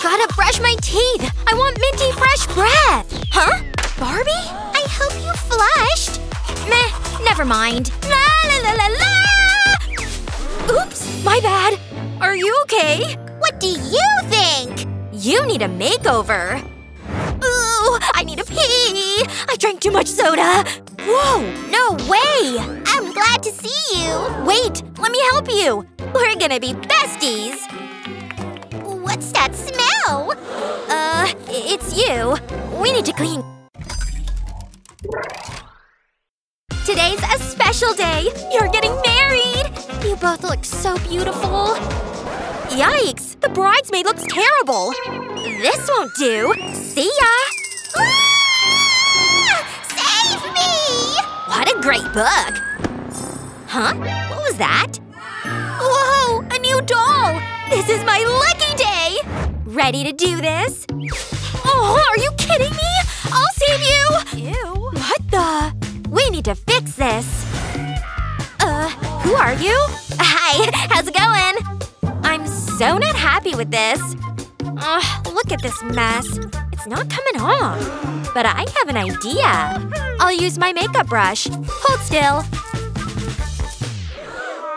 Gotta brush my teeth! I want minty fresh breath! Huh? Barbie? I hope you flushed. Meh, never mind. La la la la la! Oops, my bad. Are you okay? What do you think? You need a makeover. Ooh, I need a pee! I drank too much soda! Whoa, no way! I'm glad to see you! Wait, let me help you! We're gonna be besties! What's that smell? It's you. We need to clean. Today's a special day! You're getting married! You both look so beautiful. Yikes! The bridesmaid looks terrible! This won't do! See ya! Ah! Save me! What a great book! Huh? What was that? Whoa! A new doll! This is my lucky day! Ready to do this? Oh, are you kidding me? I'll save you! Ew. What the? We need to fix this. Who are you? Hi, how's it going? I'm so not happy with this. Look at this mess. It's not coming off. But I have an idea. I'll use my makeup brush. Hold still.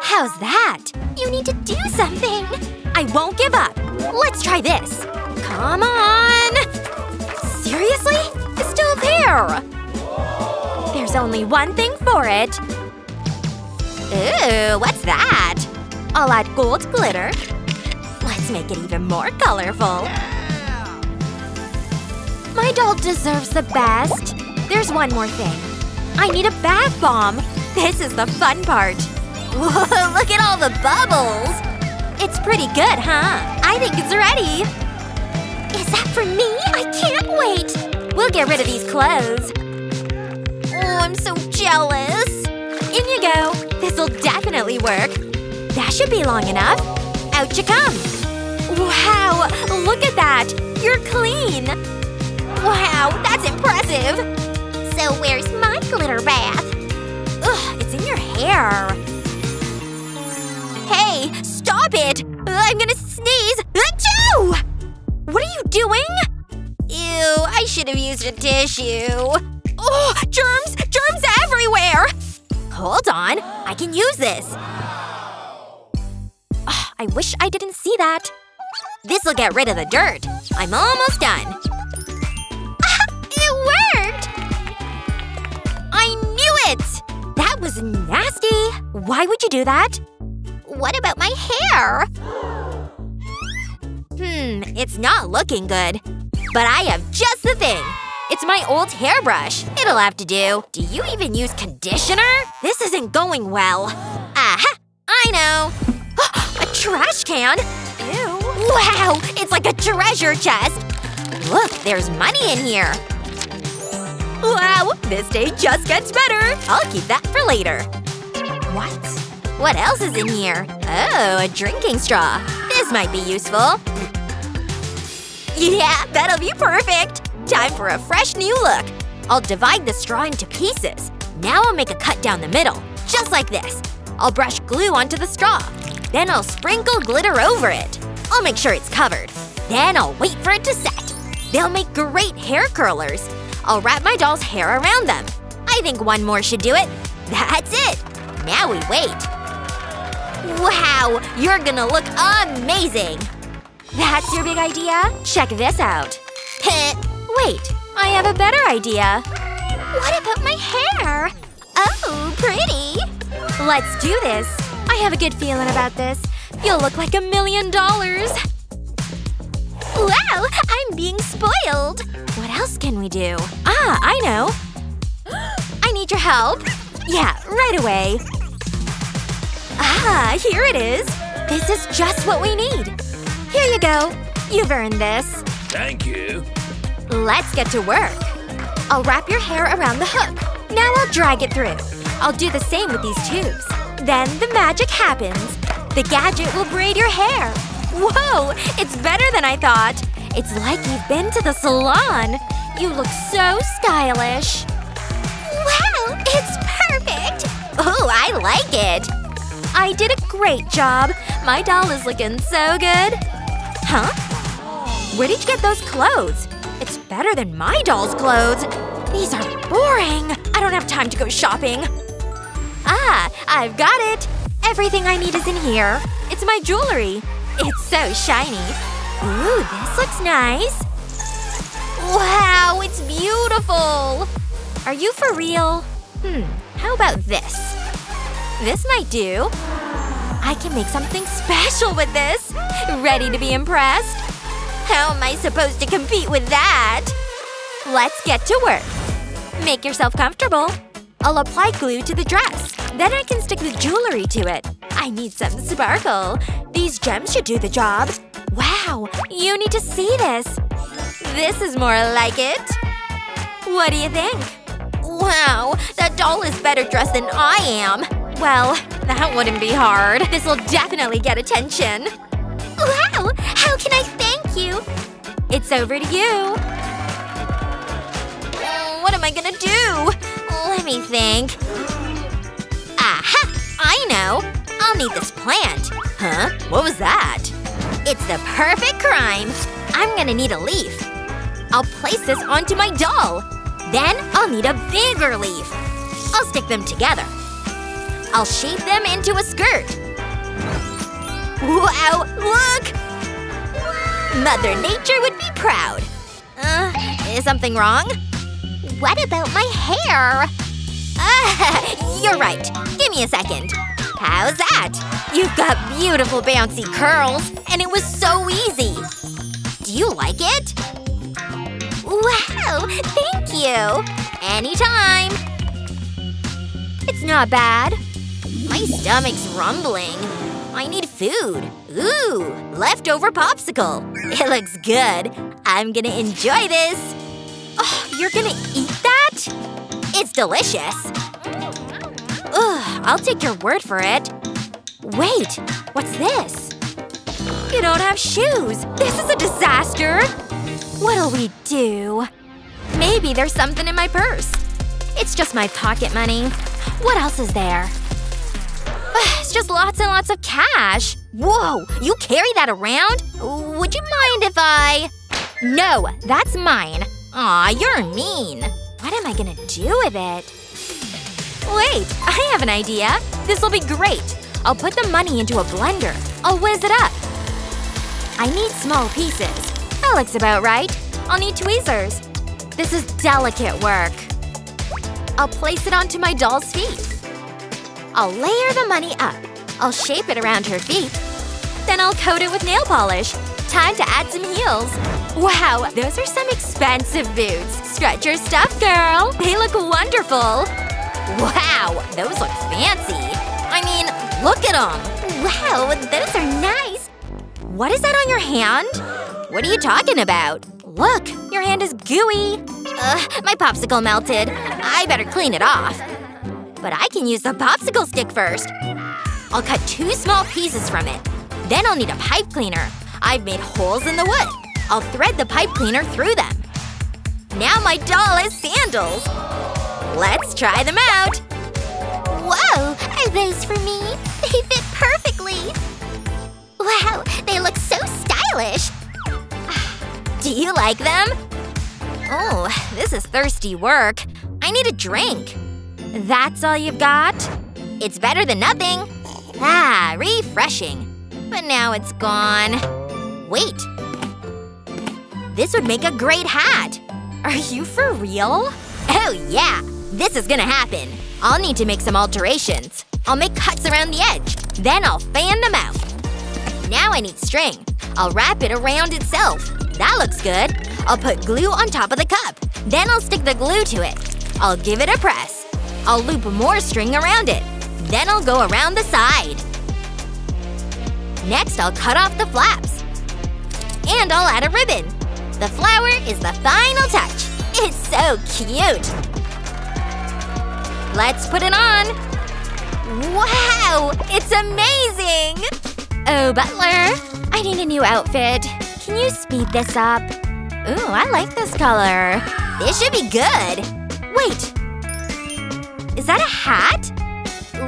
How's that? You need to do something. I won't give up. Let's try this. Come on! Seriously? It's still there! There's only one thing for it. Ooh, what's that? I'll add gold glitter. Let's make it even more colorful. My doll deserves the best. There's one more thing. I need a bath bomb. This is the fun part. Whoa, look at all the bubbles! It's pretty good, huh? I think it's ready. Is that for me? I can't wait! We'll get rid of these clothes. Oh, I'm so jealous. In you go. This'll definitely work. That should be long enough. Out you come. Wow, look at that! You're clean! Wow, that's impressive! So where's my glitter bath? Ugh, it's in your hair. Hey, stop it! I'm gonna sneeze! Achoo! What are you doing? Ew, I should have used a tissue. Oh, germs! Germs everywhere! Hold on, I can use this. Oh, I wish I didn't see that. This'll get rid of the dirt. I'm almost done. It worked! I knew it! That was nasty. Why would you do that? What about my hair? It's not looking good. But I have just the thing. It's my old hairbrush. It'll have to do. Do you even use conditioner? This isn't going well. Aha! I know! A trash can? Ew. Wow! It's like a treasure chest! Look, there's money in here. Wow! This day just gets better! I'll keep that for later. What? What else is in here? Oh, a drinking straw. This might be useful. Yeah, that'll be perfect! Time for a fresh new look. I'll divide the straw into pieces. Now I'll make a cut down the middle. Just like this. I'll brush glue onto the straw. Then I'll sprinkle glitter over it. I'll make sure it's covered. Then I'll wait for it to set. They'll make great hair curlers. I'll wrap my doll's hair around them. I think one more should do it. That's it! Now we wait. Wow! You're gonna look amazing! That's your big idea? Check this out. Wait, I have a better idea. What about my hair? Oh, pretty! Let's do this. I have a good feeling about this. You'll look like $1 million. Wow! I'm being spoiled! What else can we do? Ah, I know! I need your help. Yeah, right away. Ah, here it is. This is just what we need. Here you go. You've earned this. Thank you. Let's get to work. I'll wrap your hair around the hook. Now I'll drag it through. I'll do the same with these tubes. Then the magic happens. The gadget will braid your hair. Whoa! It's better than I thought. It's like you've been to the salon. You look so stylish. Wow! It's perfect! Oh, I like it! I did a great job. My doll is looking so good. Huh? Where did you get those clothes? It's better than my doll's clothes. These are boring. I don't have time to go shopping. Ah, I've got it. Everything I need is in here. It's my jewelry. It's so shiny. Ooh, this looks nice. Wow, it's beautiful! Are you for real? How about this? This might do. I can make something special with this. Ready to be impressed? How am I supposed to compete with that? Let's get to work. Make yourself comfortable. I'll apply glue to the dress. Then I can stick the jewelry to it. I need some sparkle. These gems should do the job. Wow, you need to see this. This is more like it. What do you think? Wow, that doll is better dressed than I am. Well, that wouldn't be hard. This will definitely get attention. Wow! How can I thank you? It's over to you. What am I gonna do? Let me think. Aha! I know! I'll need this plant. Huh? What was that? It's the perfect crime. I'm gonna need a leaf. I'll place this onto my doll. Then I'll need a bigger leaf. I'll stick them together. I'll shape them into a skirt. Wow! Look! Mother Nature would be proud. Is something wrong? What about my hair? You're right. Give me a second. How's that? You've got beautiful bouncy curls. And it was so easy. Do you like it? Wow! Thank you! Anytime! It's not bad. My stomach's rumbling. I need food. Ooh! Leftover popsicle. It looks good. I'm gonna enjoy this. Oh, you're gonna eat that? It's delicious. Ugh, I'll take your word for it. Wait, what's this? You don't have shoes. This is a disaster. What'll we do? Maybe there's something in my purse. It's just my pocket money. What else is there? It's just lots and lots of cash. Whoa! You carry that around? Would you mind if I… No, that's mine. Aw, you're mean. What am I gonna do with it? Wait, I have an idea. This'll be great. I'll put the money into a blender. I'll whiz it up. I need small pieces. That looks about right. I'll need tweezers. This is delicate work. I'll place it onto my doll's feet. I'll layer the money up. I'll shape it around her feet. Then I'll coat it with nail polish. Time to add some heels. Wow, those are some expensive boots. Stretch your stuff, girl. They look wonderful. Wow, those look fancy. I mean, look at them. Wow, those are nice. What is that on your hand? What are you talking about? Look, your hand is gooey. My popsicle melted. I better clean it off. But I can use the popsicle stick first. I'll cut 2 small pieces from it. Then I'll need a pipe cleaner. I've made holes in the wood. I'll thread the pipe cleaner through them. Now my doll has sandals. Let's try them out. Whoa! Are those for me? They fit perfectly. Wow, they look so stylish. Do you like them? Oh, this is thirsty work. I need a drink. That's all you've got? It's better than nothing. Ah, refreshing. But now it's gone. Wait. This would make a great hat. Are you for real? Oh yeah! This is gonna happen. I'll need to make some alterations. I'll make cuts around the edge. Then I'll fan them out. Now I need string. I'll wrap it around itself. That looks good. I'll put glue on top of the cup. Then I'll stick the glue to it. I'll give it a press. I'll loop more string around it. Then I'll go around the side. Next, I'll cut off the flaps. And I'll add a ribbon. The flower is the final touch. It's so cute! Let's put it on! Wow! It's amazing! Oh, butler. I need a new outfit. Can you speed this up? Ooh, I like this color. This should be good. Wait. Is that a hat?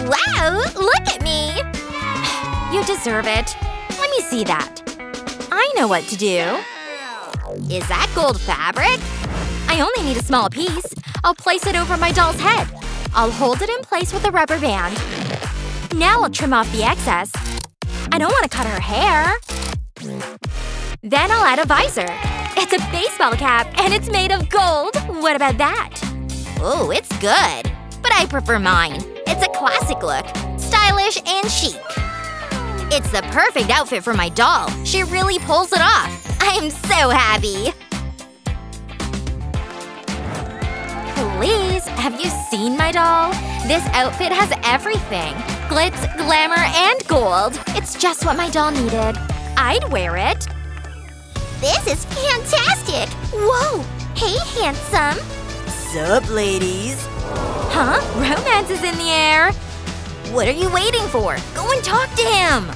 Wow! Look at me! You deserve it. Let me see that. I know what to do. Is that gold fabric? I only need a small piece. I'll place it over my doll's head. I'll hold it in place with a rubber band. Now I'll trim off the excess. I don't want to cut her hair. Then I'll add a visor. It's a baseball cap, and it's made of gold. What about that? Ooh, it's good. But I prefer mine. It's a classic look. Stylish and chic. It's the perfect outfit for my doll. She really pulls it off. I'm so happy. Please, have you seen my doll? This outfit has everything. Glitz, glamour, and gold. It's just what my doll needed. I'd wear it. This is fantastic! Whoa! Hey, handsome! Sup, ladies? Huh? Romance is in the air! What are you waiting for? Go and talk to him!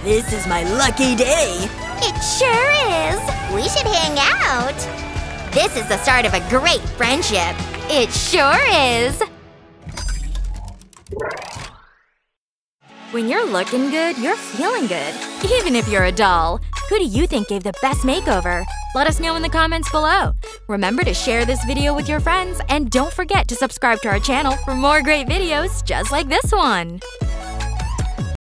This is my lucky day! It sure is! We should hang out! This is the start of a great friendship! It sure is! When you're looking good, you're feeling good. Even if you're a doll. Who do you think gave the best makeover? Let us know in the comments below. Remember to share this video with your friends, and don't forget to subscribe to our channel for more great videos just like this one.